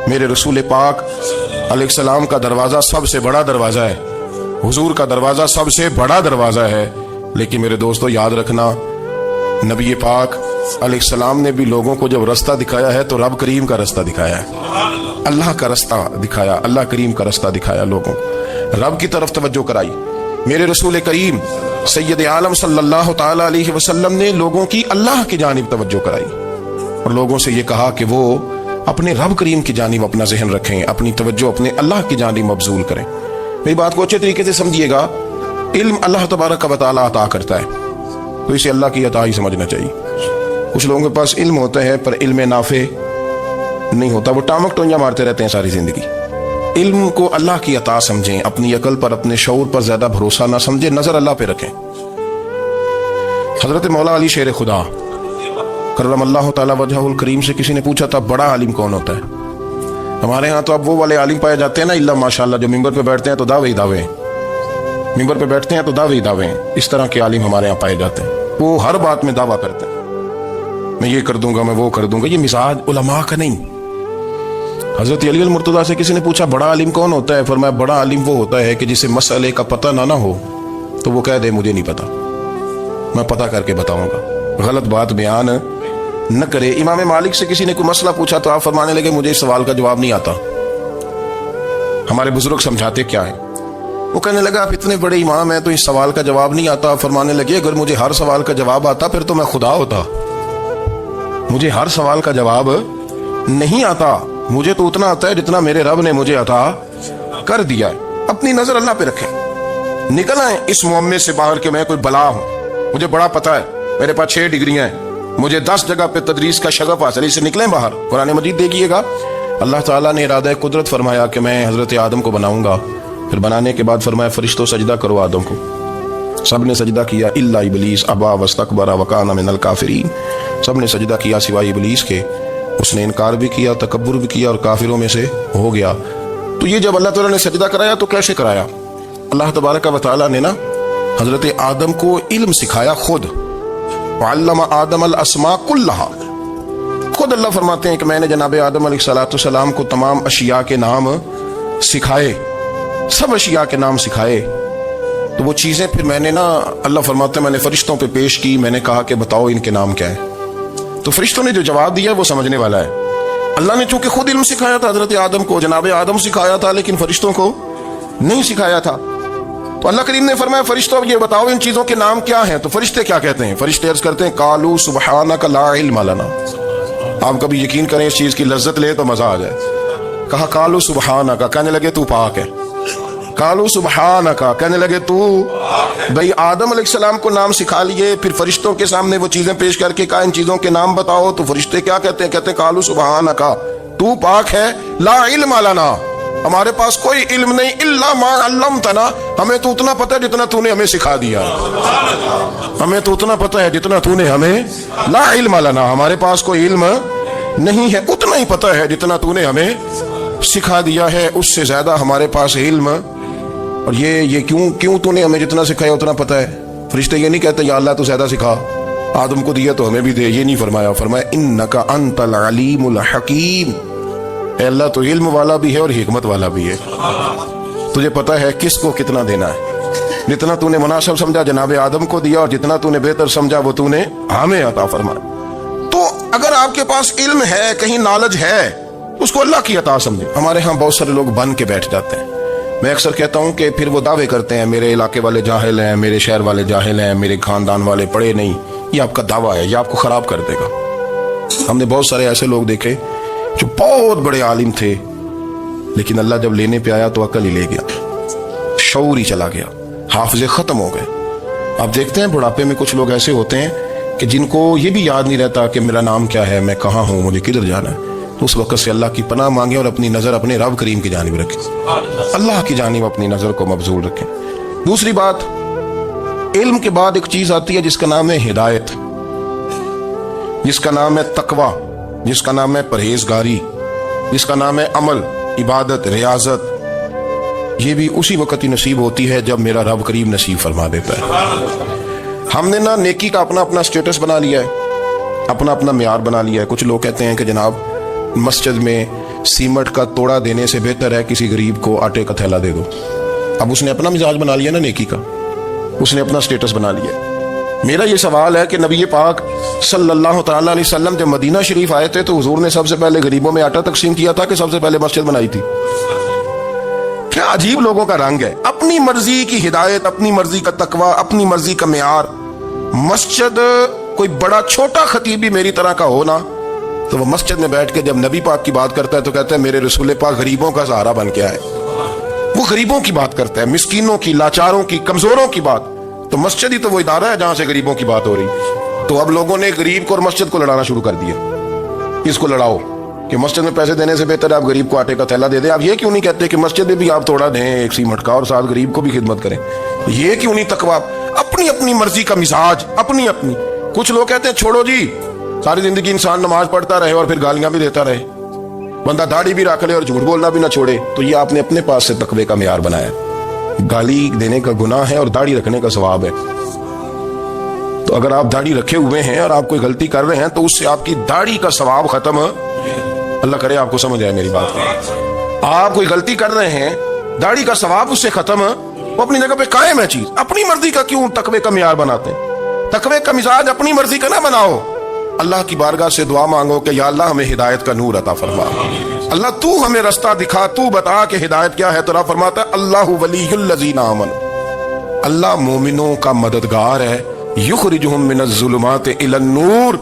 میرے رسول پاک علیہ السلام کا دروازہ سب سے بڑا دروازہ ہے، حضور کا دروازہ سب سے بڑا دروازہ ہے، لیکن میرے دوستو یاد رکھنا نبی پاک علیہ السلام نے بھی لوگوں کو جب رستہ دکھایا ہے تو رب کریم کا رستہ دکھایا ہے، اللہ کا رستہ دکھایا، اللہ کریم کا رستہ دکھایا، لوگوں رب کی طرف توجہ کرائی۔ میرے رسول کریم سید عالم صلی اللہ تعالی علیہ وسلم نے لوگوں کی اللہ کی جانب توجہ کرائی اور لوگوں سے یہ کہا کہ وہ اپنے رب کریم کی جانب اپنا ذہن رکھیں، اپنی توجہ اپنے اللہ کی جانب مبذول کریں۔ میری بات کو اچھے طریقے سے سمجھیے گا، علم اللہ تبارک و تعالی عطا کرتا ہے تو اسے اللہ کی عطا ہی سمجھنا چاہیے۔ کچھ لوگوں کے پاس علم ہوتا ہے پر علم نافع نہیں ہوتا، وہ ٹامک ٹونجا مارتے رہتے ہیں ساری زندگی۔ علم کو اللہ کی عطا سمجھیں، اپنی عقل پر اپنے شعور پر زیادہ بھروسہ نہ سمجھیں، نظر اللہ پہ رکھیں۔ حضرت مولا علی شیر خدا کرم اللہ تعالی وجہہ الکریم سے کسی نے پوچھا تھا بڑا عالم کون ہوتا ہے؟ ہمارے ہاں تو اب وہ والے عالم پائے جاتے ہیں نا اللہ ماشاءاللہ، جو ممبر پہ بیٹھتے ہیں تو دعوے ہی دعوے، ممبر پہ بیٹھتے ہیں تو دعوے ہی دعوے، اس طرح کے عالم ہمارے ہاں پائے جاتے ہیں، وہ ہر بات میں دعویٰ کرتے ہیں، میں یہ کر دوں گا، میں وہ کر دوں گا۔ یہ مزاج علماء کا نہیں۔ حضرت علی المرتضیٰ سے کسی نے پوچھا بڑا عالم کون ہوتا ہے؟ فرمایا بڑا عالم وہ ہوتا ہے کہ جسے مسئلے کا پتہ نہ ہو تو وہ کہہ دے مجھے نہیں پتا، میں پتہ کر کے بتاؤں گا، غلط بات بیان نہ کرے۔ امام مالک سے کسی نے کوئی مسئلہ پوچھا تو آپ فرمانے لگے مجھے اس سوال کا جواب نہیں آتا، ہمارے بزرگ سمجھاتے کیا ہے؟ وہ کہنے لگا آپ اتنے بڑے امام ہیں تو اس سوال کا جواب نہیں آتا۔ فرمانے لگے اگر مجھے ہر سوال کا جواب آتا پھر تو میں خدا ہوتا، مجھے ہر سوال کا جواب نہیں آتا، مجھے تو اتنا آتا ہے جتنا میرے رب نے مجھے عطا کر دیا ہے۔ اپنی نظر اللہ پہ رکھیں، نکل آئیں اس معمے سے باہر کہ میں کوئی بلا ہوں، مجھے بڑا پتا ہے، میرے پاس 6 ڈگریاں ہیں، مجھے 10 جگہ پہ تدریس کا شغف حاصل ہے، اس سے نکلیں باہر۔ قرآن مجید دیکھیے گا اللہ تعالیٰ نے ارادہ قدرت فرمایا کہ میں حضرت آدم کو بناؤں گا، پھر بنانے کے بعد فرمایا فرشتوں سجدہ کرو آدم کو، سب نے سجدہ کیا الا ابلیس ابا واستکبر وکان من الکافرین، سب نے سجدہ کیا سوائے ابلیس کے، اس نے انکار بھی کیا، تکبر بھی کیا اور کافروں میں سے ہو گیا۔ تو یہ جب اللہ تعالیٰ نے سجدہ کرایا تو کیسے کرایا؟ اللہ تبارک و تعالیٰ نے نا حضرت آدم کو علم سکھایا خود، وعلم آدم الاسماء کلہا، خود اللہ فرماتے ہیں کہ میں نے جناب آدم علیہ السلام کو تمام اشیاء کے نام سکھائے، سب اشیاء کے نام سکھائے۔ تو وہ چیزیں پھر میں نے نا اللہ فرماتے ہیں میں نے فرشتوں پہ پیش کی، میں نے کہا کہ بتاؤ ان کے نام کیا ہے، تو فرشتوں نے جو جواب دیا وہ سمجھنے والا ہے۔ اللہ نے چونکہ خود علم سکھایا تھا حضرت آدم کو، جناب آدم سکھایا تھا لیکن فرشتوں کو نہیں سکھایا تھا، تو اللہ کریم نے فرمایا فرشتوں یہ بتاؤ ان چیزوں کے نام کیا ہیں؟ تو فرشتے کیا کہتے ہیں؟ فرشتے عرض کرتے ہیں قالوا سبحانک لا علم لنا۔ آپ کبھی یقین کریں اس چیز کی لذت لے تو مزہ آ جائے، کہا قالوا سبحانک، کہنے لگے تو پاک ہے، قالوا سبحانک، کہنے لگے تو بھئی آدم علیہ السلام کو نام سکھا لیے، پھر فرشتوں کے سامنے وہ چیزیں پیش کر کے کہا ان چیزوں کے نام بتاؤ، تو فرشتے کیا کہتے ہیں؟ کہتے ہیں قالوا سبحانک، تو پاک ہے، لا علم لنا، ہمارے پاس کوئی علم نہیں، الا ما علمتنا، ہمیں تو اتنا پتہ ہے جتنا تو نے ہمیں سکھا دیا، ہمیں تو اتنا پتہ ہے جتنا تو نے ہمیں، لا علم لنا، ہمارے پاس کوئی علم نہیں ہے، اتنا ہی پتہ ہے جتنا تو نے ہمیں سکھا دیا ہے، اس سے زیادہ ہمارے پاس علم، اور یہ کیوں تو نے ہمیں جتنا سکھایا اتنا پتہ ہے۔ فرشتے یہ نہیں کہتے یا اللہ تو زیادہ سکھا، آدم کو دیا تو ہمیں بھی دے، یہ نہیں فرمایا، فرمایا انک انت العلیم الحکیم، اے اللہ تو علم والا بھی ہے اور حکمت والا بھی ہے، تجھے پتہ ہے کس کو کتنا دینا ہے، جتنا تو نے مناسب سمجھا جناب آدم کو دیا، اور جتنا تو نے بہتر سمجھا وہ تو نے ہمیں عطا فرمایا۔ تو اگر آپ کے پاس علم ہے، کہیں نالج ہے، اس کو اللہ کی عطا سمجھیں۔ ہمارے ہاں بہت سارے لوگ بن کے بیٹھ جاتے ہیں، میں اکثر کہتا ہوں کہ پھر وہ دعوے کرتے ہیں میرے علاقے والے جاہل ہیں، میرے شہر والے جاہل ہیں، میرے خاندان والے پڑھے نہیں، یہ آپ کا دعویٰ ہے، یہ آپ کو خراب کر دے گا۔ ہم نے بہت سارے ایسے لوگ دیکھے جو بہت بڑے عالم تھے لیکن اللہ جب لینے پہ آیا تو عقل ہی لے گیا، شعور ہی چلا گیا، حافظے ختم ہو گئے۔ آپ دیکھتے ہیں بڑھاپے میں کچھ لوگ ایسے ہوتے ہیں کہ جن کو یہ بھی یاد نہیں رہتا کہ میرا نام کیا ہے، میں کہاں ہوں، مجھے کدھر جانا ہے، تو اس وقت سے اللہ کی پناہ مانگیں اور اپنی نظر اپنے رب کریم کی جانب رکھیں، اللہ کی جانب اپنی نظر کو مبذول رکھیں۔ دوسری بات، علم کے بعد ایک چیز آتی ہے جس کا نام ہے ہدایت، جس کا نام ہے تقوی، جس کا نام ہے پرہیزگاری، جس کا نام ہے عمل، عبادت، ریاضت۔ یہ بھی اسی وقت ہی نصیب ہوتی ہے جب میرا رب کریم نصیب فرما دیتا ہے۔ ہم نے نا نیکی کا اپنا اپنا سٹیٹس بنا لیا ہے، اپنا اپنا معیار بنا لیا ہے۔ کچھ لوگ کہتے ہیں کہ جناب مسجد میں सीमट का तोड़ा देने से बेहतर है किसी गरीब को आटे का थैला दे दो। अब उसने अपना मिजाज बना लिया ना नेकी का, उसने अपना स्टेटस बना लिया। मेरा ये सवाल है कि नबी पाक सल्लल्लाहु तआला अलैहि वसल्लम जब मदीना शरीफ आए थे तो हुजूर ने सबसे पहले गरीबों में आटा तकसीम किया था कि सबसे पहले मस्जिद बनाई थी? क्या अजीब लोगों का रंग है, अपनी मर्जी की हिदायत, अपनी मर्जी का तकवा, अपनी मर्जी का मेयार। मस्जिद कोई बड़ा छोटा खतीब भी मेरी तरह का हो ना, तो वो मस्जिद में बैठ के जब नबी पाक की बात करता है तो कहता है मेरे रसूल पाक गरीबों का सहारा बन के आए। वो गरीबों की बात करता है, मिस्कीनों की, लाचारों की, कमजोरों की बात। तो मस्जिद ही तो वो इदारा है जहां से गरीबों की बात हो रही। तो अब लोगों ने गरीब को और मस्जिद को लड़ाना शुरू कर दिया। इसको लड़ाओ कि मस्जिद में पैसे देने से बेहतर आप गरीब को आटे का थैला दे दें। आप ये क्यों नहीं कहते कि मस्जिद में भी आप थोड़ा दें एक सीमट का और साथ गरीब को भी खिदमत करें? ये क्यों नहीं तकवा? अपनी अपनी मर्जी का मिजाज, अपनी अपनी। कुछ लोग कहते हैं छोड़ो जी, सारी जिंदगी इंसान नमाज पढ़ता रहे और फिर गालियां भी देता रहे, बंदा दाढ़ी भी रख ले और झूठ बोलना भी ना छोड़े। तो ये आपने अपने पास से तकवे का मेयार बनाया। गाली देने का गुनाह है और दाढ़ी रखने का सवाब है। तो अगर आप दाढ़ी रखे हुए हैं और आप कोई गलती कर रहे हैं तो उससे आपकी दाढ़ी का सवाब खत्म। अल्लाह करे आपको समझ आए मेरी बात। आप कोई गलती कर रहे हैं, दाढ़ी का सवाब उससे खत्म, वो अपनी जगह पे कायम है चीज। अपनी मर्जी का क्यों तकवे का मेयार बनाते हैं? तकवे का मिजाज अपनी मर्जी का ना बनाओ। अल्लाह की बारगाह से दुआ मांगो कि या अल्लाह हमें हिदायत का नूर अता फरमा। अल्लाह तू हमें रास्ता दिखा, तू बता कि हिदायत क्या है। तेरा फरमाता है अल्लाहु वलियुल लज़ीना आमनू, अल्लाह मोमिनों का मददगार है। युखरिजुहुम मिनज़्ज़ुलुमाति इलन नूर,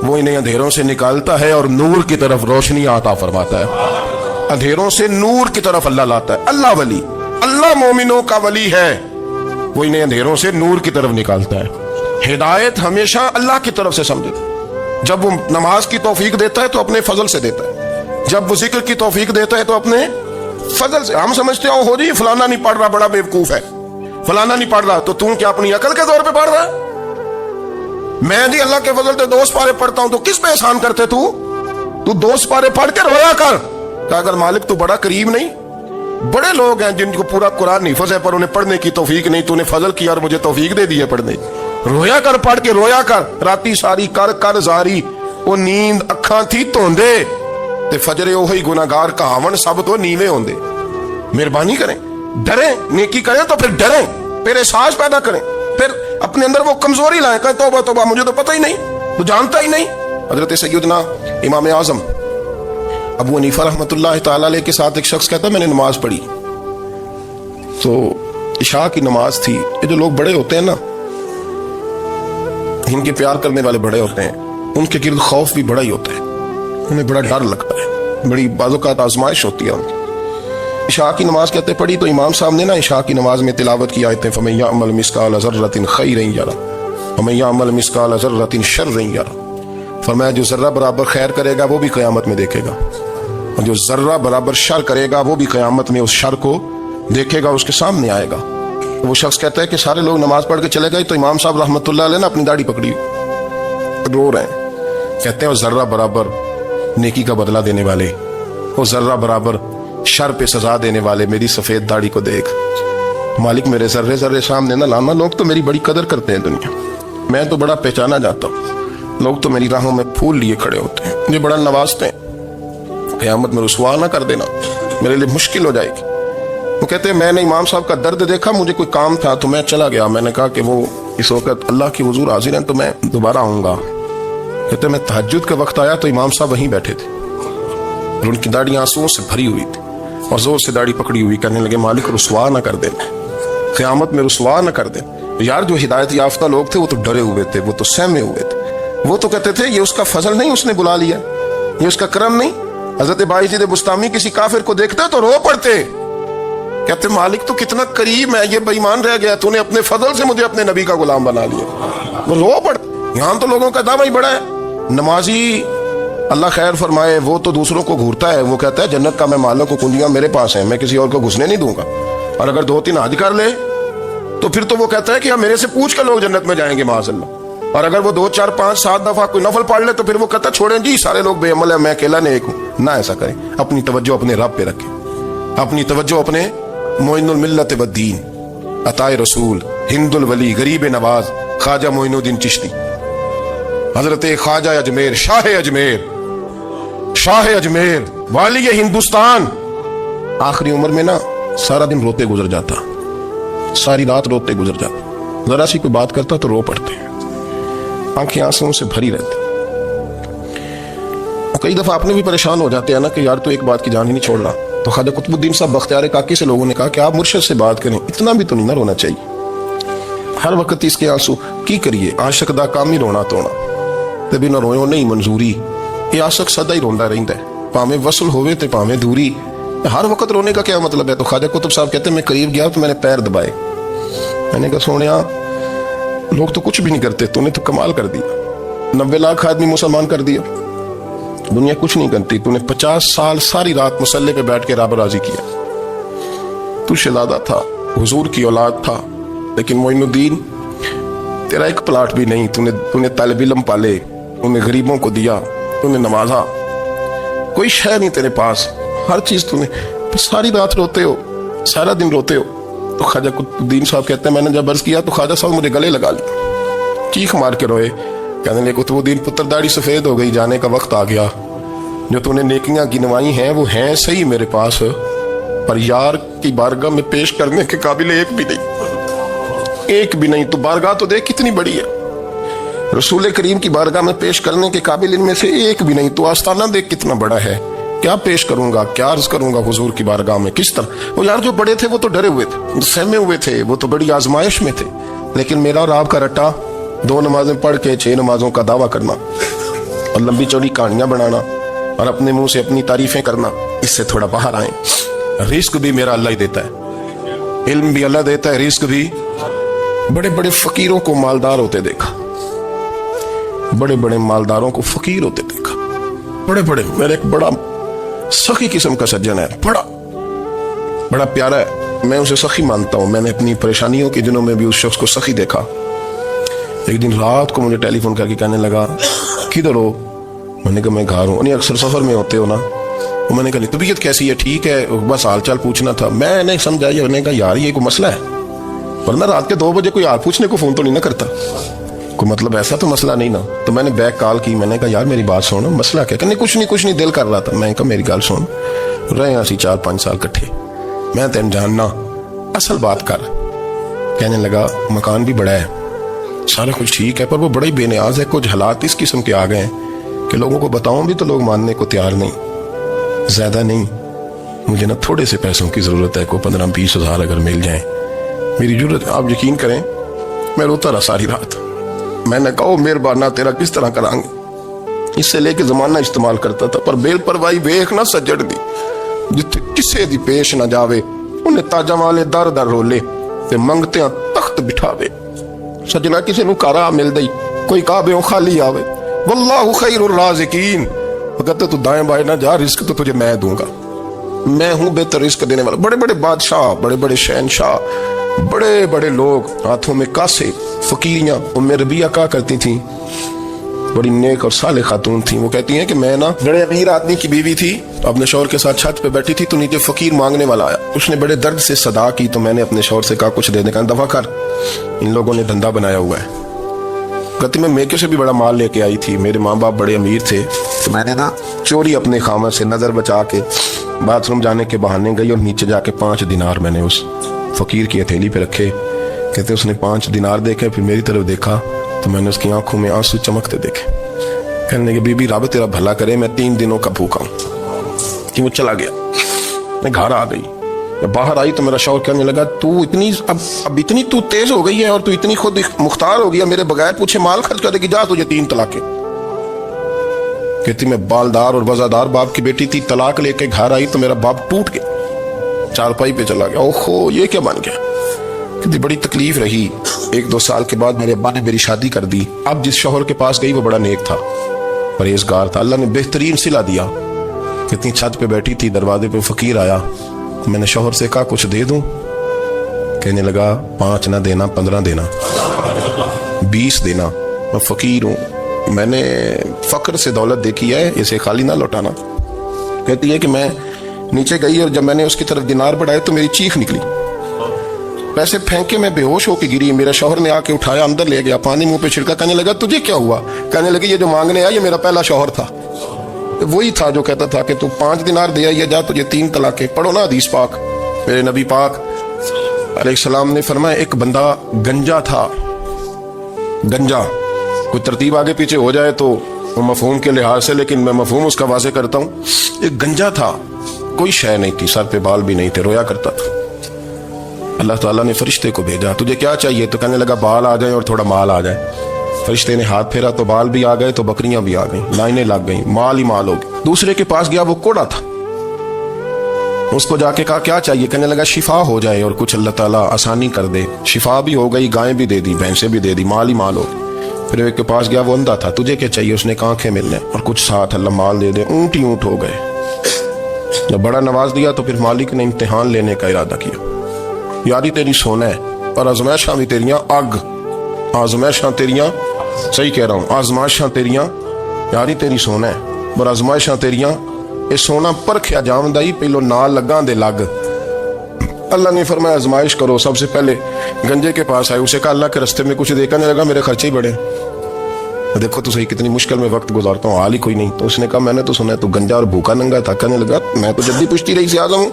वो इन्हें अंधेरों से निकालता है और नूर की तरफ रोशनी अता फरमाता है। अंधेरों से नूर की तरफ अल्लाह लाता है। अल्लाह वली, अल्लाह मोमिनों का वली है, वो इन्हें अंधेरों से नूर की तरफ निकालता है। हिदायत हमेशा अल्लाह की तरफ से समझे। जब वो नमाज की तौफीक देता है तो अपने फजल से देता है, जब वो जिक्र की तौफीक देता है तो अपने फजल से। हम समझते हो जी फलाना नहीं पढ़ रहा, बड़ा बेवकूफ है, फलाना नहीं पढ़ रहा, तो तू क्या अपनी अकल के तौर पे पढ़ रहा है? मैं जी अल्लाह के फजल से 2 पारे पढ़ता हूं, तो किस पे एहसान करते तू 2 पारे पढ़ के रोया कर। क्या अगर मालिक तू बड़ा करीम नहीं? बड़े लोग हैं जिनको पूरा कुरान हिफ्ज़ है पर उन्हें पढ़ने की तौफीक नहीं। तूने फजल किया और मुझे तौफीक दे दी है पढ़ने। रोया कर, पढ़ के रोया कर। राती सारी कर कर जारी, वो नींद अखा थी धोंदे ते फजरे ओही गुनाहगार कहावन सब तो नीवे होंदे। मेहरबानी करें, डरें, नेकी करें तो फिर डरें, फिर एहसास पैदा करें, फिर अपने अंदर वो कमजोरी लाएं। कहें तौबा तौबा, मुझे तो पता ही नहीं, तो जानता ही नहीं। हजरत सैयदना इमाम आजम अबू हनीफा रहमतुल्लाह तआला अलैह के साथ एक शख्स कहता है मैंने नमाज पढ़ी, तो इशा की नमाज थी। ये जो लोग बड़े होते हैं ना, इनके प्यार करने वाले बड़े होते हैं, उनके गिर्द खौफ भी बड़ा ही होता है, उन्हें बड़ा डर लगता है, बड़ी बाज़ोकात आजमाइश होती है उनकी। इशा की नमाज कहते पढ़ी तो इमाम साहब ने ना इशा की नमाज में तिलावत की आयतें फमन यअमल मिस्काल ज़र्रतिन खैरन यरा वमन यअमल मिस्काल ज़र्रतिन शर्रन यरा। फरमाया जो जर्रा बराबर खैर करेगा वो भी क़यामत में देखेगा, और जो जर्रा बराबर शर करेगा वो भी क़यामत में उस शर को देखेगा, उसके सामने आएगा। तो वो शख्स कहता है कि सारे लोग नमाज पढ़ के चले गए तो इमाम साहब रहमतुल्लाह अलैह ने अपनी दाढ़ी पकड़ी, रो रहे हैं। कहते हैं वो जर्रा बराबर नेकी का बदला देने वाले, वो जर्रा बराबर शर पे सजा देने वाले मेरी सफेद दाढ़ी को देख। मालिक मेरे जर्रे जर्रे सामने ना लाना, लोग तो मेरी बड़ी कदर करते हैं दुनिया, मैं तो बड़ा पहचाना जाता हूँ, लोग तो मेरी राहों में फूल लिए खड़े होते हैं, मुझे बड़ा नवाजते हैं। क़यामत में रुसवा ना कर देना, मेरे लिए मुश्किल हो जाएगी। वो कहते हैं मैंने इमाम साहब का दर्द देखा, मुझे कोई काम था तो मैं चला गया। मैंने कहा कि वो इस वक्त अल्लाह की हुजूर हाजिर हैं तो मैं दोबारा आऊँगा। कहते मैं तहज्जुद के वक्त आया तो इमाम साहब वहीं बैठे थे और उनकी दाढ़ी आंसुओं से भरी हुई थी और जोर से दाढ़ी पकड़ी हुई, कहने लगे मालिक रुसवा ना कर देना, क़यामत में रुसवा ना कर देना। यार जो हिदायत याफ्ता लोग थे वो तो डरे हुए थे, वो तो सहमे हुए थे, वो तो कहते थे ये उसका फजल नहीं, उसने बुला लिया, ये उसका करम नहीं। हजरत बायजीद बुस्तामी किसी काफिर को देखते तो रो पड़ते, कहते मालिक तो कितना करीम है, ये बेईमान रह गया, तूने अपने फजल से मुझे अपने नबी का गुलाम बना लिया। वो रो पड़ते। यहाँ तो लोगों का दावा ही बड़ा है। नमाजी अल्लाह खैर फरमाए वो तो दूसरों को घूरता है, वो कहता है जन्नत का मैं मालिक को कुंजियां मेरे पास है, मैं किसी और को घुसने नहीं दूंगा। और अगर 2-3 हज कर ले तो फिर तो वो कहता है कि हम मेरे से पूछ कर लोग जन्नत में जाएंगे माज़अल्लाह। और अगर वो 2, 4, 5, 7 दफा कोई नफल पढ़ ले तो फिर वो कहता है छोड़ें जी सारे लोग बेअमल है, मैं अकेला नेक हूं। ना ऐसा करें, अपनी तवज्जो अपने रब पे रखें, अपनी तवज्जो अपने मोइनुल मिल्लत व दीन, अताए रसूल, हिंदुल वली, गरीब नवाज, ख्वाजा मोइनुद्दीन चिश्ती, हजरत ख्वाजा अजमेर, शाह अजमेर, शाह अजमेर वाली हिंदुस्तान। आखिरी उम्र में ना सारा दिन रोते गुजर जाता, सारी रात रोते गुजर जाता, जरा सी कोई बात करता तो रो पड़ते, आंखें आंसुओं से भरी रहती। कई दफा आपने भी परेशान हो जाते हैं ना कि यार तो एक बात की जान ही नहीं छोड़ रहा। तो ख्वाजा कुतुबुद्दीन साहब बख्तियार काकी से लोगों ने कहा कि आप मुर्शिद से बात करें, इतना भी तो नहीं ना रोना चाहिए। हर वक्त इसके आंसू की करिए, आशक दा काम ही रोना तोना ते बिना रोयो नहीं मंजूरी। ये आशक सदा ही रोंदा रहिंदा है, भावें वसल होवे ते भावें दूरी। हर वक्त रोने का क्या मतलब है? तो ख्वाजा कुतुब साहब कहते हैं मैं करीब गया तो मैंने पैर दबाए, मैंने कहा सोनिया लोग तो कुछ भी नहीं करते, तूने तो कमाल कर दिया। 90 लाख आदमी मुसलमान कर दिया, दुनिया कुछ नहीं करती, तूने 50 साल सारी रात मुसल्ले पे बैठ के रब राजी किया। तू शहजादा था, हुजूर की औलाद था, लेकिन मोइनुद्दीन तेरा एक प्लाट भी नहीं। तूने तालिब इल्म पाले, तूने गरीबों को दिया, तूने नवाजा, कोई शय नहीं तेरे पास, हर चीज तूने, सारी रात रोते हो, सारा दिन रोते हो। तो ख्वाजा कुतुबुद्दीन साहब कहते हैं मैंने जब अर्ज किया तो ख्वाजा साहब मुझे गले लगा लिया, चीख मार के रोए, कहने लगे कुतुबुद्दीन पुत्र दाढ़ी सफेद हो गई, जाने का वक्त आ गया। जो तूने नेकियां गिनवाई हैं वो हैं सही मेरे पास, पर यार की बारगाह में पेश करने के काबिल एक भी नहीं, एक भी नहीं। तो बारगाह तो देख कितनी बड़ी है, रसूल करीम की बारगाह में पेश करने के काबिल इनमें से एक भी नहीं। तो आस्ताना देख कितना बड़ा है, क्या पेश करूंगा, क्या अर्ज करूंगा हुजूर की बारगाह में, किस तरह। वो यार जो बड़े थे वो तो डरे हुए थे, सहमे हुए थे, वो तो बड़ी आजमाइश में थे, लेकिन मेरा और आपका रट्टा 2 नमाजें पढ़ के 6 नमाजों का दावा करना और लंबी चौड़ी कहानियां बनाना और अपने मुंह से अपनी तारीफें करना, इससे थोड़ा बाहर आए। रिस्क भी मेरा अल्लाह ही देता है, इल्म भी अल्लाह देता है, रिस्क भी। बड़े बड़े फकीरों को मालदार होते देखा, बड़े बड़े मालदारों को फकीर होते देखा, बड़े बड़े। मेरे एक बड़ा सखी किस्म का सज्जन है, बड़ा प्यारा है, मैं उसे सखी मानता हूं। मैंने अपनी परेशानियों के दिनों में भी उस शख्स को सखी देखा। एक दिन रात को मुझे टेलीफोन करके कहने लगा किधर हो? मैंने कहा मैं घर हूँ। नहीं अक्सर सफर में होते हो ना? तो मैंने कहा तबीयत कैसी है? ठीक है, बस हाल चाल पूछना था। मैं नहीं समझा, मैंने कहा यार ये कोई मसला है, वरना रात के 2 बजे कोई हाल पूछने को फोन तो नहीं ना करता, कोई मतलब ऐसा तो मसला नहीं ना। तो मैंने बैक कॉल की, मैंने कहा यार मेरी बात सुनो, मसला क्या? कहने कुछ नहीं दिल कर रहा था। मैं कहा मेरी गल सुन, रहे असी 4-5 साल कट्ठे, मैं तेन जानना, असल बात कर। कहने लगा मकान भी बड़ा है, सारा कुछ ठीक है, पर वो बड़ा ही बेनियाज है। कुछ हालात इस किस्म के आ गए हैं कि लोगों को बताऊं भी तो लोग मानने को तैयार नहीं, ज्यादा नहीं, मुझे ना थोड़े से पैसों की जरूरत है, को 15-20 हज़ार अगर मिल जाए मेरी जरूरत है। आप यकीन करें मैं रोता रहा सारी रात। मैंने कहा मेहरबाना तेरा किस तरह करांगे, इससे लेके जमाना इस्तेमाल करता था, पर बेलपरवाही वेख ना सज्जड़ दी, जिथे किसे दी पेश ना जावे उन्हें ताजा वाले दर दर रोले ते मंगते तख्त बिठावे। सजना किसी नूं कारा मिल दई, कोई काबे खाली आवे, वल्लाहु खैरुर राज़िकीन। कहते तू दाएं बाएं ना जा, रिस्क तो तुझे मैं दूंगा, मैं हूं बेहतर रिस्क देने वाला। बड़े बड़े बादशाह, बड़े बड़े शहनशाह, बड़े बड़े लोग, हाथों में कासे, फकीरियां। उम्मे रबिया कहा करती थी, बड़ी नेक और साले खातून थी, वो कहती हैं कि मैं ना बड़े अमीर आदमी की बीवी थी, अपने शौहर के साथ छत पे बैठी थी, तो नीचे फकीर मांगने वाला आया, उसने बड़े दर्द से सदा की, तो मैंने अपने शौहर से कहा कुछ दे दे। कहा दफा कर, इन लोगों ने धंधा बनाया हुआ है। कहती मैं मेके से भी बड़ा माल लेके आई थी, मेरे माँ बाप बड़े अमीर थे, तो मैंने ना चोरी अपने खामद से नजर बचा के बाथरूम जाने के बहाने गई और नीचे जाके 5 दिनार मैंने उस फकीर की हथेली पे रखे। कहते उसने 5 दिनार देखे, फिर मेरी तरफ देखा तो मैंने उसकी आंखों में आंसू चमकते देखे। कहने लगे बीबी रब तेरा भला करे, मैं 3 दिनों का भूखा हूं। कि वो चला गया, मैं घर आ गई, जब बाहर आई तो मेरा शौहर कहने लगा तू इतनी अब इतनी तू तेज हो गई है और तू इतनी खुद मुख्तार हो गया, मेरे बगैर पूछे माल खर्च कर देगी, जा तुझे 3 तलाके। कहती मैं बालदार और वजादार बाप की बेटी थी, तलाक लेके घर आई तो मेरा बाप टूट गया, चारपाई पे चला गया। ओहो ये क्या बन गया? कहती बड़ी तकलीफ रही। 1-2 साल के बाद मेरे अब्बा ने मेरी शादी कर दी। अब जिस शौहर के पास गई वो बड़ा नेक था, परहेजगार था, अल्लाह ने बेहतरीन सिला दिया। कितनी छत पे बैठी थी, दरवाजे पे फकीर आया, मैंने शौहर से कहा कुछ दे दूं? कहने लगा 5 ना देना, 15 देना, 20 देना, मैं फकीर हूं, मैंने फक्र से दौलत देखी है, इसे खाली ना लौटाना। कहती है कि मैं नीचे गई और जब मैंने उसकी तरफ दिनार बढ़ाए तो मेरी चीख निकली, पैसे फेंके, मैं बेहोश होकर गिरी। मेरा शौहर ने आके उठाया, अंदर ले गया, पानी मुंह पे छिड़का, कहने लगा तुझे क्या हुआ? कहने लगी ये जो मांगने आया ये मेरा पहला शौहर था, وہی تھا جو کہتا تھا کہ تو 5 دینار دے آئیے جا تجھے 3 طلاقیں. پڑھو نا حدیث پاک. میرے نبی پاک علیہ السلام نے فرمایا ایک بندہ گنجا تھا. گنجا کوئی ترتیب آگے پیچھے ہو جائے تو مفہوم کے لحاظ سے, لیکن میں مفہوم اس کا واضح کرتا ہوں. ایک گنجا تھا, کوئی شے نہیں تھی, سر پہ بال بھی نہیں تھے, رویا کرتا تھا. اللہ تعالیٰ نے فرشتے کو بھیجا, تجھے کیا چاہیے؟ تو کہنے لگا بال آ جائیں اور تھوڑا مال آ جائے. فرشتے نے ہاتھ پھیرا تو بال بھی آ گئے, تو بکریاں بھی آ گئیں, لائنیں لگ گئیں, مال ہی مال ہو گئے. دوسرے کے پاس گیا, وہ کوڑا تھا. اس کو جا کے کہا کیا چاہیے؟ کہنے لگا شفا ہو جائے اور کچھ اللہ تعالیٰ آسانی کر دے. شفا بھی ہو گئی, گائیں بھی دے دی, بھینسیں بھی دے دی, مال ہی مال ہو گئے. پھر ایک کے پاس گیا, وہ اندھا تھا. تجھے کیا چاہیے؟ اس نے کہا آنکھیں ملنے اور کچھ ساتھ اللہ مال دے دے. اونٹ ہی اونٹ ہو گئے. جب بڑا نواز دیا تو پھر مالک نے امتحان لینے کا ارادہ کیا. یاری تیری سونا ہے اور آزمائشاں بھی تیریاں اگ. آزمائشاں تیریاں, صحیح کہہ رہا ہوں, آزمائشاں تیریاں, یاری تیری سونا ہے اور آزمائشاں تیریاں. یہ سونا پرکھیا جاوندا ہی پہلو نال لگاں دے لگ. اللہ نے فرمایا آزمائش کرو. سب سے پہلے گنجے کے پاس آئے, اسے کہا اللہ کے رستے میں کچھ دیکھا نہیں لگا, میرے خرچے ہی بڑے. دیکھو تو صحیح کتنی مشکل میں وقت گزارتا ہوں, حال ہی کوئی نہیں. تو اس نے کہا میں نے تو سنا ہے تو گنجا اور بھوکا ننگا تھا. کہنے لگا میں تو جدی پشتی رہی سے اعظم ہوں,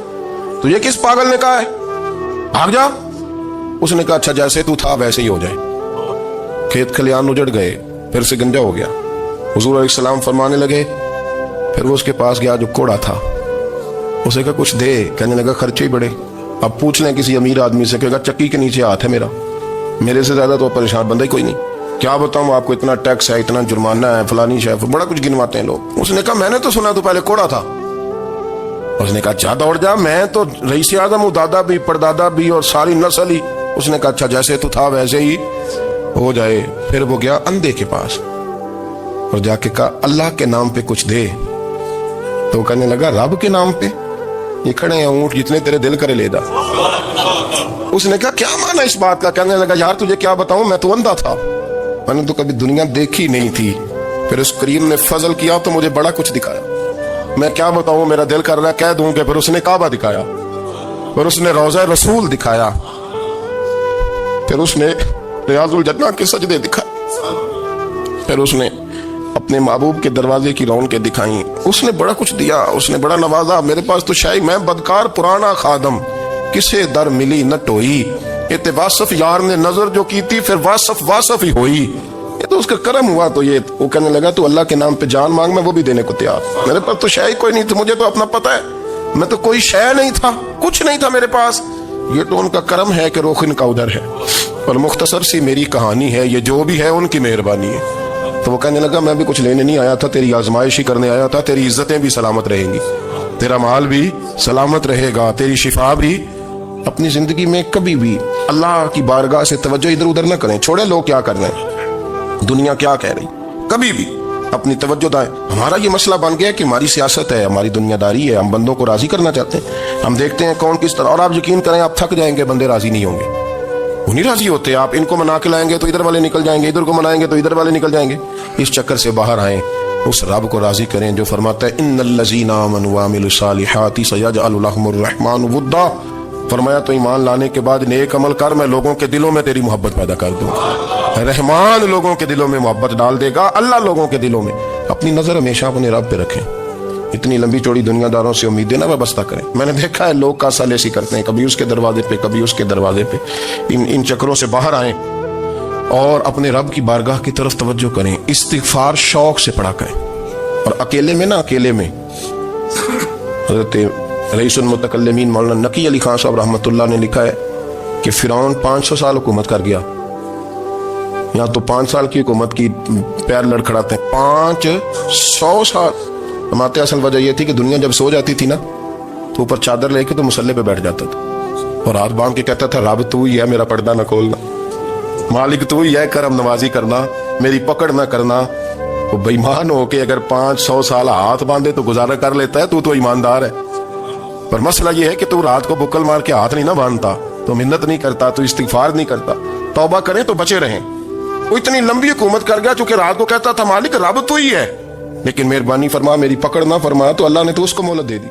تجھے کس پاگل نے کہا ہے بھاگ جا؟ اس نے کہا اچھا جیسے تو تھا ویسے ہی ہو جائے. کھیت کھلیان اجڑ گئے, پھر سے گنجا ہو گیا. حضور علیہ السلام فرمانے لگے, پھر وہ اس کے پاس گیا جو کوڑا تھا. اسے کہا کچھ دے. کہنے لگا خرچے ہی بڑے. اب پوچھ لیں کسی امیر آدمی سے, کہے گا چکی کے نیچے ہاتھ ہے میرا, میرے سے زیادہ تو پریشان بندہ ہی کوئی نہیں. کیا بتاؤں آپ کو, اتنا ٹیکس ہے, اتنا جرمانہ ہے, فلانی شے, بڑا کچھ گنواتے ہیں لوگ. اس نے کہا میں نے تو سنا تو پہلے کوڑا تھا. اس نے کہا اچھا دوڑ جا, میں تو رئیس اعظم ہوں, دادا بھی پردادا بھی اور ساری نسل ہی. اس نے کہا اچھا جیسے تو تھا ویسے ہی ہو جائے. پھر وہ گیا اندھے کے پاس اور جا کے کہا اللہ کے نام پہ کچھ دے. تو کہنے لگا رب کے نام پہ؟ یہ کھڑے ہیں اونٹ جتنے تیرے دل کرے لے دا. اس نے کہا کیا معنی اس بات کا؟ کہنے لگا یار تجھے کیا بتاؤں, میں تو اندھا تھا, میں نے تو کبھی دنیا دیکھی نہیں تھی. پھر اس کریم نے فضل کیا تو مجھے بڑا کچھ دکھایا. میں کیا بتاؤں, میرا دل کر رہا ہے کہہ دوں کہ پھر اس نے کعبہ دکھایا, پھر اس نے روضہ رسول دکھایا, پھر اس نے ریاض الجنہ کے سجدے دکھائے, پھر اس نے اپنے محبوب کے دروازے کی رونقیں دکھائیں. اس نے بڑا کچھ دیا, اس نے بڑا نوازا. میرے پاس تو شاہی میں بدکار پرانا خادم, کسے در ملی نہ ٹوئی. یہ تو واصف یار نے نظر جو کی تھی, پھر واصف ہی ہوئی. یہ تو اس کا کرم ہوا. تو یہ وہ کہنے لگا تو اللہ کے نام پہ جان مانگ, میں وہ بھی دینے کو تیار. میرے پاس تو شے کوئی نہیں تھی, مجھے تو اپنا پتہ ہے, میں تو کوئی شے نہیں تھا, کچھ نہیں تھا میرے پاس. یہ تو ان کا کرم ہے کہ رخ ان کا ادھر ہے, اور مختصر سی میری کہانی ہے, یہ جو بھی ہے ان کی مہربانی ہے. تو وہ کہنے لگا میں بھی کچھ لینے نہیں آیا تھا, تیری آزمائش ہی کرنے آیا تھا. تیری عزتیں بھی سلامت رہیں گی, تیرا مال بھی سلامت رہے گا, تیری شفا بھی. اپنی زندگی میں کبھی بھی اللہ کی بارگاہ سے توجہ ادھر ادھر نہ کریں, چھوڑے لوگ کیا کر رہے ہیں, دنیا کیا کہہ رہی. کبھی بھی اپنی توجہ دائیں. ہمارا یہ مسئلہ بن گیا کہ ہماری سیاست ہے, ہماری دنیا داری ہے, ہم بندوں کو راضی کرنا چاہتے ہیں. ہم دیکھتے ہیں کون کس طرح, اور آپ یقین کریں آپ تھک جائیں گے, بندے راضی نہیں ہوں گے, وہ نہیں راضی ہوتے. آپ ان کو منا کے لائیں گے تو ادھر والے نکل جائیں گے, ادھر کو منائیں گے تو ادھر والے نکل جائیں گے. اس چکر سے باہر آئیں, اس رب کو راضی کریں جو فرماتا ہے ان الذین آمنوا وعملوا الصالحات سیجعل لهم الرحمن ودا. فرمایا تو ایمان لانے کے بعد نیک عمل کر, میں لوگوں کے دلوں میں تیری محبت پیدا کر دوں گا. رحمان لوگوں کے دلوں میں محبت ڈال دے گا, اللہ لوگوں کے دلوں میں. اپنی نظر ہمیشہ اپنے رب پہ رکھیں. اتنی لمبی چوڑی دنیا داروں سے امیدیں نہ وابستہ کریں. میں نے دیکھا ہے لوگ کاسا لیسی کرتے ہیں, کبھی اس کے دروازے پہ کبھی اس کے دروازے پہ. ان چکروں سے باہر آئیں اور اپنے رب کی بارگاہ کی طرف توجہ کریں. استغفار شوق سے پڑھا کریں, اور اکیلے میں نا, اکیلے میں. حضرت رئیس المتکلمین مولانا نقی علی خان صاحب رحمۃ اللہ نے لکھا ہے کہ فرعون 500 سال حکومت کر گیا. یہاں تو 5 سال کی حکومت کی پیر لڑکھڑاتے ہیں, 500 سال. ہمارے اصل وجہ یہ تھی کہ دنیا جب سو جاتی تھی نا تو اوپر چادر لے کے تو مسلح پہ بیٹھ جاتا تھا, اور ہاتھ باندھ کے کہتا تھا رب تو ہی ہے, میرا پردہ نہ کھولنا, مالک تو ہی ہے, کرم نوازی کرنا, میری پکڑ نہ کرنا. وہ بے ایمان ہو کے اگر 500 سال ہاتھ باندھے تو گزارا کر لیتا ہے, تو ایماندار ہے. پر مسئلہ یہ ہے کہ تو رات کو بکل مار کے ہاتھ نہیں نہ باندھتا, تو منت نہیں کرتا, تو استغفار نہیں کرتا. توبہ کریں تو بچے رہیں. وہ اتنی لمبی حکومت کر گیا چونکہ رات کو کہتا تھا مالک رب تو ہی ہے, لیکن مہربانی فرما, میری پکڑ نہ فرما, تو اللہ نے تو اس کو مہلت دے دی.